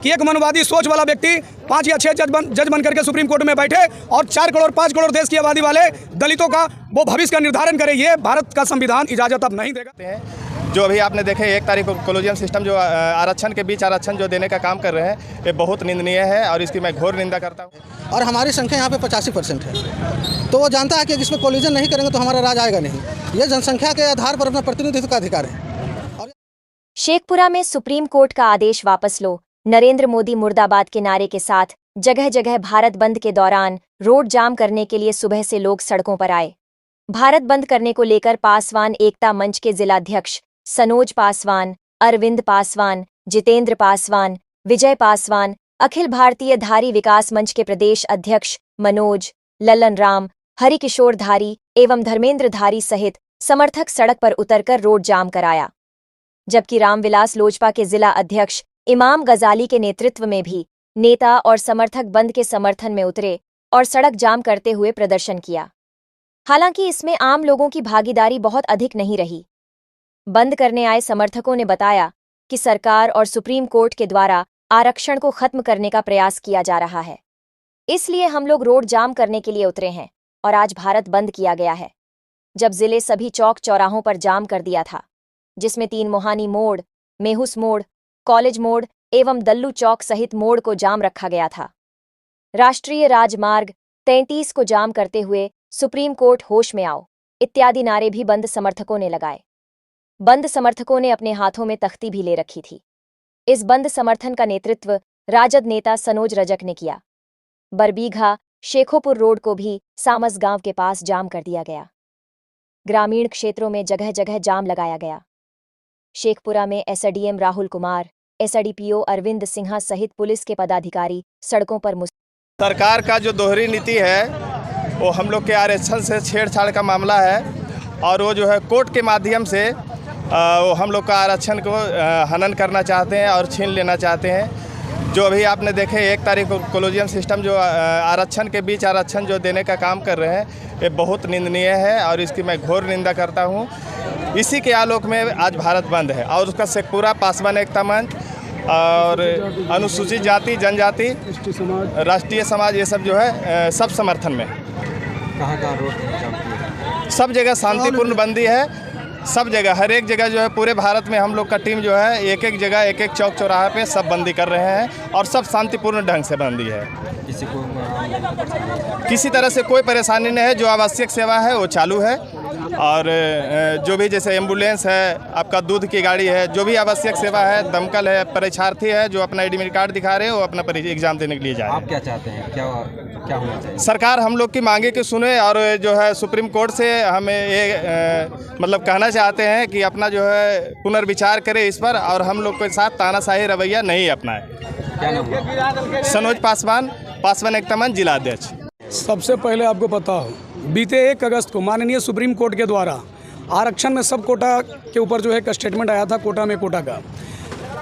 कि एक मनवादी सोच वाला व्यक्ति 5 या 6 जज बन करके सुप्रीम कोर्ट में बैठे और 4 करोड़ 5 करोड़ देश की आबादी वाले दलितों का वो भविष्य का निर्धारण करे, ये भारत का संविधान इजाज़त अब नहीं देगा। जो अभी आपने देखे 1 तारीख को कॉलेजियम सिस्टम जो आरक्षण के बीच आरक्षण जो देने का काम कर रहे हैं, ये बहुत निंदनीय है और इसकी मैं घोर निंदा करता हूँ। और हमारी संख्या यहाँ पे 85% है, तो वो जानता है कि इसमें कॉलेजन नहीं करेंगे तो हमारा राज आएगा नहीं। ये जनसंख्या के आधार पर अपना प्रतिनिधित्व का अधिकार है। शेखपुरा में सुप्रीम कोर्ट का आदेश वापस लो, नरेंद्र मोदी मुर्दाबाद के नारे के साथ जगह जगह भारत बंद के दौरान रोड जाम करने के लिए सुबह से लोग सड़कों पर आए। भारत बंद करने को लेकर पासवान एकता मंच के जिलाध्यक्ष सनोज पासवान, अरविंद पासवान, जितेंद्र पासवान, विजय पासवान, अखिल भारतीय धारी विकास मंच के प्रदेश अध्यक्ष मनोज, ललन राम, हरिकिशोर धारी एवं धर्मेंद्र धारी सहित समर्थक सड़क पर उतरकर रोड जाम कराया। जबकि रामविलास लोजपा के जिला अध्यक्ष इमाम गजाली के नेतृत्व में भी नेता और समर्थक बंद के समर्थन में उतरे और सड़क जाम करते हुए प्रदर्शन किया। हालांकि इसमें आम लोगों की भागीदारी बहुत अधिक नहीं रही। बंद करने आए समर्थकों ने बताया कि सरकार और सुप्रीम कोर्ट के द्वारा आरक्षण को खत्म करने का प्रयास किया जा रहा है, इसलिए हम लोग रोड जाम करने के लिए उतरे हैं और आज भारत बंद किया गया है। जब जिले सभी चौक चौराहों पर जाम कर दिया था, जिसमें 3 मोहानी मोड़, मेहुस मोड़, कॉलेज मोड़ एवं दल्लू चौक सहित मोड़ को जाम रखा गया था। राष्ट्रीय राजमार्ग 33 को जाम करते हुए सुप्रीम कोर्ट होश में आओ इत्यादि नारे भी बंद समर्थकों ने लगाए। बंद समर्थकों ने अपने हाथों में तख्ती भी ले रखी थी। इस बंद समर्थन का नेतृत्व राजद नेता सनोज रजक ने किया। बरबीघा शेखोपुर रोड को भी सामस गांव के पास जाम कर दिया गया। ग्रामीण क्षेत्रों में जगह जगह जाम लगाया गया। शेखपुरा में एसडीएम राहुल कुमार, एसडीपीओ अरविंद सिन्हा सहित पुलिस के पदाधिकारी सड़कों पर सरकार का जो दोहरी नीति है वो हम लोग के आरक्षण से छेड़छाड़ का मामला है और वो जो है कोर्ट के माध्यम से वो हम लोग का आरक्षण को हनन करना चाहते हैं और छीन लेना चाहते हैं। जो अभी आपने देखे 1 तारीख को कॉलेजियम सिस्टम जो आरक्षण के बीच आरक्षण जो देने का काम कर रहे हैं, ये बहुत निंदनीय है और इसकी मैं घोर निंदा करता हूँ। इसी के आलोक में आज भारत बंद है और उसका शेखपुरा पासवान एकता मंच और अनुसूचित जाति जनजाति राष्ट्रीय समाज ये सब जो है सब समर्थन में। कहाँ रोड सब जगह शांतिपूर्ण बंदी है। सब जगह हर एक जगह जो है पूरे भारत में हम लोग का टीम जो है एक जगह एक चौक चौराहा पे सब बंदी कर रहे हैं और सब शांतिपूर्ण ढंग से बंदी है। किसी तरह से कोई परेशानी नहीं है। जो आवश्यक सेवा है वो चालू है और जो भी जैसे एम्बुलेंस है, आपका दूध की गाड़ी है, जो भी आवश्यक सेवा है, दमकल है, परीक्षार्थी है जो अपना एडमिट कार्ड दिखा रहे हैं वो अपना एग्जाम देने के लिए जाए। आप क्या चाहते हैं, क्या होना चाहिए? सरकार हम लोग की मांगे की सुने और जो है सुप्रीम कोर्ट से हमें ये मतलब कहना चाहते हैं कि अपना जो है पुनर्विचार करे इस पर और हम लोग के साथ तानाशाही रवैया नहीं अपनाए। क्या नाम है? सनोज पासवान एकता मंच जिला अध्यक्ष। सबसे पहले आपको पता हो, बीते 1 अगस्त को माननीय सुप्रीम कोर्ट के द्वारा आरक्षण में सब कोटा के ऊपर जो है एक स्टेटमेंट आया था, कोटा में कोटा का।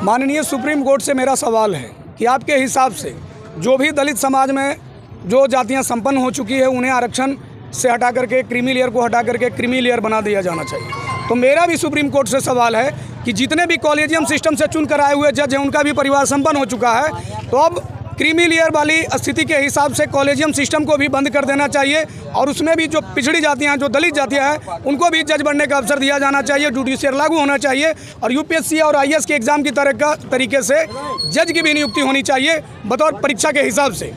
माननीय सुप्रीम कोर्ट से मेरा सवाल है कि आपके हिसाब से जो भी दलित समाज में जो जातियां संपन्न हो चुकी है उन्हें आरक्षण से हटा करके क्रीमी लेयर को हटा करके क्रीमी लेयर बना दिया जाना चाहिए। तो मेरा भी सुप्रीम कोर्ट से सवाल है कि जितने भी कॉलेजियम सिस्टम से चुन कर आए हुए जज हैं उनका भी परिवार संपन्न हो चुका है, तो अब क्रीमी लेयर वाली स्थिति के हिसाब से कॉलेजियम सिस्टम को भी बंद कर देना चाहिए और उसमें भी जो पिछड़ी जातियां हैं, जो दलित जातियां हैं, उनको भी जज बनने का अवसर दिया जाना चाहिए। जुडिशियल लागू होना चाहिए और यूपीएससी और आईएएस के एग्ज़ाम की तरीके से जज की भी नियुक्ति होनी चाहिए बतौर परीक्षा के हिसाब से।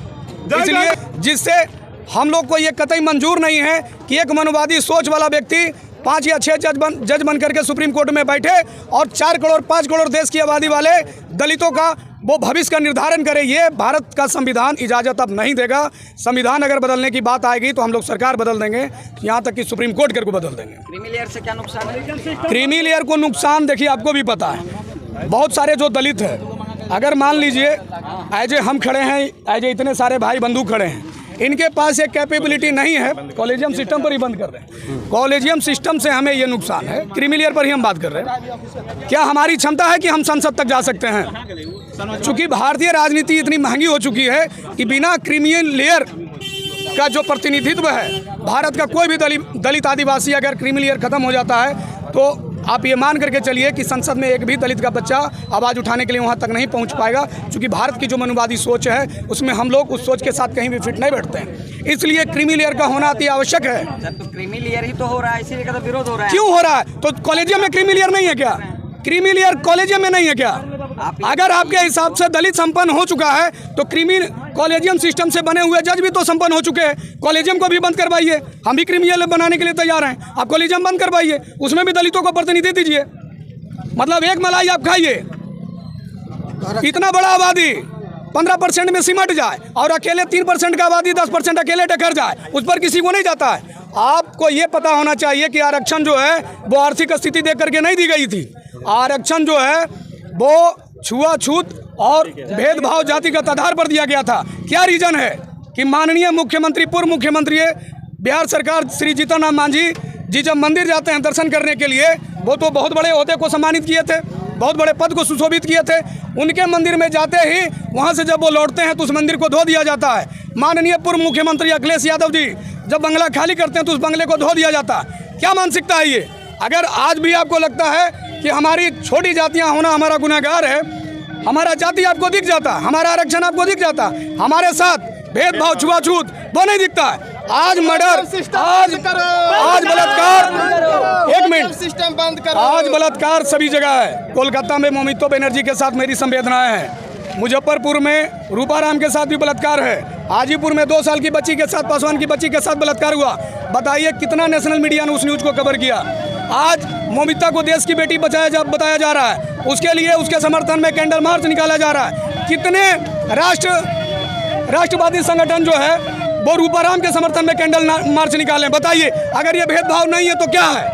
इसलिए जिससे हम लोग को ये कतई मंजूर नहीं है कि एक मनवादी सोच वाला व्यक्ति 5 या 6 जज बन करके सुप्रीम कोर्ट में बैठे और 4 करोड़ 5 करोड़ देश की आबादी वाले दलितों का वो भविष्य का निर्धारण करे, ये भारत का संविधान इजाज़त अब नहीं देगा। संविधान अगर बदलने की बात आएगी तो हम लोग सरकार बदल देंगे, यहाँ तक कि सुप्रीम कोर्ट को बदल देंगे। क्रीमी लेयर से क्या नुकसान है? क्रीमी लेयर को नुकसान देखिए, आपको भी पता है, बहुत सारे जो दलित है, अगर मान लीजिए एज हम खड़े हैं, एज इतने सारे भाई बंधु खड़े हैं, इनके पास ये कैपेबिलिटी नहीं है, कॉलेजियम सिस्टम पर ही बंद कर रहे हैं। कॉलेजियम सिस्टम से हमें ये नुकसान है, क्रीमी लेयर पर ही हम बात कर रहे हैं। क्या हमारी क्षमता है कि हम संसद तक जा सकते हैं? चूंकि भारतीय राजनीति इतनी महंगी हो चुकी है कि बिना क्रीमी लेयर का जो प्रतिनिधित्व है, भारत का कोई भी दलित आदिवासी अगर क्रीमी लेयर खत्म हो जाता है तो आप ये मान करके चलिए कि संसद में एक भी दलित का बच्चा आवाज़ उठाने के लिए वहाँ तक नहीं पहुँच पाएगा, क्योंकि भारत की जो मनुवादी सोच है उसमें हम लोग उस सोच के साथ कहीं भी फिट नहीं बैठते हैं। इसलिए क्रीमी लेयर का होना अति आवश्यक है। जब तो क्रीमी लेयर ही तो हो रहा है, इसीलिए का तो विरोध हो रहा है। क्यों हो रहा है? तो कॉलेजियम में क्रीमी लेयर नहीं है क्या? क्रीमी लेयर कॉलेजियम में नहीं है क्या? अगर आपके हिसाब से दलित संपन्न हो चुका है तो क्रीमी कॉलेजियम सिस्टम से बने हुए जज भी तो संपन्न हो चुके हैं। कॉलेजियम को भी बंद करवाइए, हम भी क्रीमी लेयर बनाने के लिए तैयार हैं। आप कॉलेजियम बंद करवाइए, उसमें भी दलितों को प्रतिनिधि दीजिए। मतलब एक मलाई आप खाइए, इतना बड़ा आबादी 15% में सिमट जाए और अकेले 3% का आबादी 10% अकेले टकर जाए, उस पर किसी को नहीं जाता है। आपको ये पता होना चाहिए कि आरक्षण जो है वो आर्थिक स्थिति देख करके नहीं दी गई थी। आरक्षण जो है वो छुआछूत और भेदभाव जातिगत आधार पर दिया गया था। क्या रीजन है कि माननीय मुख्यमंत्री, पूर्व मुख्यमंत्री बिहार सरकार श्री जीतन राम मांझी जी जब मंदिर जाते हैं दर्शन करने के लिए, वो तो बहुत बड़े ओहदे को सम्मानित किए थे, बहुत बड़े पद को सुशोभित किए थे। उनके मंदिर में जाते ही वहाँ से जब वो लौटते हैं तो उस मंदिर को धो दिया जाता है। माननीय पूर्व मुख्यमंत्री अखिलेश यादव जी जब बंगला खाली करते हैं तो उस बंगले को धो दिया जाता है। क्या मानसिकता है ये? अगर आज भी आपको लगता है कि हमारी छोटी जातियाँ होना हमारा गुनाहगार है, हमारा जाति आपको दिख जाता, हमारा आरक्षण आपको दिख जाता, हमारे साथ भेदभाव छुआछूत वो नहीं दिखता है। आज मर्डर, आज बलात्कार, एक मिनट, सिस्टम बंद करो। आज बलात्कार सभी जगह है। कोलकाता में ममिता बनर्जी के साथ मेरी संवेदनाएं हैं। मुजफ्फरपुर में रूपाराम के साथ भी बलात्कार है। हाजीपुर में 2 साल की बच्ची के साथ, पासवान की बच्ची के साथ बलात्कार हुआ। बताइए कितना नेशनल मीडिया ने उस न्यूज़ को कवर किया। आज ममिता को देश की बेटी बताया जा रहा है, उसके लिए उसके समर्थन में कैंडल मार्च निकाला जा रहा है। कितने राष्ट्रवादी संगठन जो है वो रूपाराम के समर्थन में कैंडल मार्च निकालें? बताइए, अगर ये भेदभाव नहीं है तो क्या है?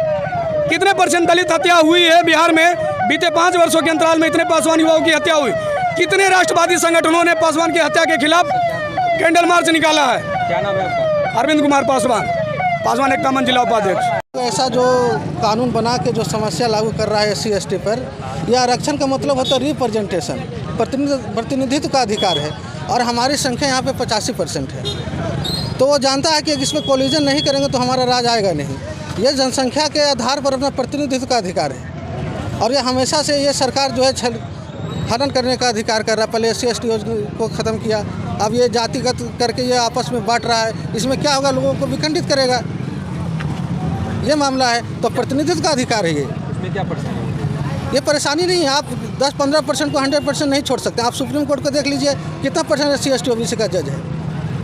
कितने % दलित हत्या हुई है बिहार में? बीते 5 वर्षों के अंतराल में इतने पासवान युवाओं की हत्या हुई। कितने राष्ट्रवादी संगठनों ने पासवान की हत्या के खिलाफ कैंडल मार्च निकाला है? क्या नाम है आपका? अरविंद कुमार पासवान एक कामन जिला उपाध्यक्ष। ऐसा जो कानून बना के जो समस्या लागू कर रहा है SC ST पर, यह आरक्षण का मतलब होता है रिप्रेजेंटेशन, प्रतिनिधित्व का अधिकार है। और हमारी संख्या यहाँ पे 85% है। तो वो जानता है कि इसमें कोलिजन नहीं करेंगे तो हमारा राज आएगा नहीं। ये जनसंख्या के आधार पर अपना प्रतिनिधित्व का अधिकार है। और ये हमेशा से ये सरकार जो है हनन करने का अधिकार कर रहा है। पहले SC ST को ख़त्म किया, अब ये जातिगत करके ये आपस में बांट रहा है। इसमें क्या होगा? लोगों को विखंडित करेगा। ये मामला है। तो प्रतिनिधित्व का अधिकार है ये। इसमें क्या परेशानी है? ये परेशानी नहीं है। आप 10-15% को 100% नहीं छोड़ सकते। आप सुप्रीम कोर्ट को देख लीजिए, कितना % SC ST OBC का जज है।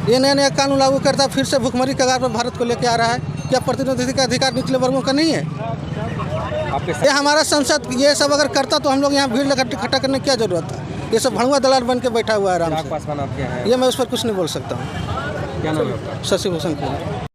ये नया कानून लागू करता, फिर से भुखमरी कगार पर भारत को लेके आ रहा है। क्या प्रतिनिधित्व का अधिकार निचले वर्गों का नहीं है? ये हमारा संसद ये सब अगर करता तो हम लोग यहाँ भीड़ इकट्ठा करने की क्या जरूरत है? ये सब भड़ुआ दलाल बन के बैठा हुआ है आराम से। पासवान आपके हैं? ये मैं उस पर कुछ नहीं बोल सकता हूँ। क्या नाम है आपका? शशि भूषण कुमार।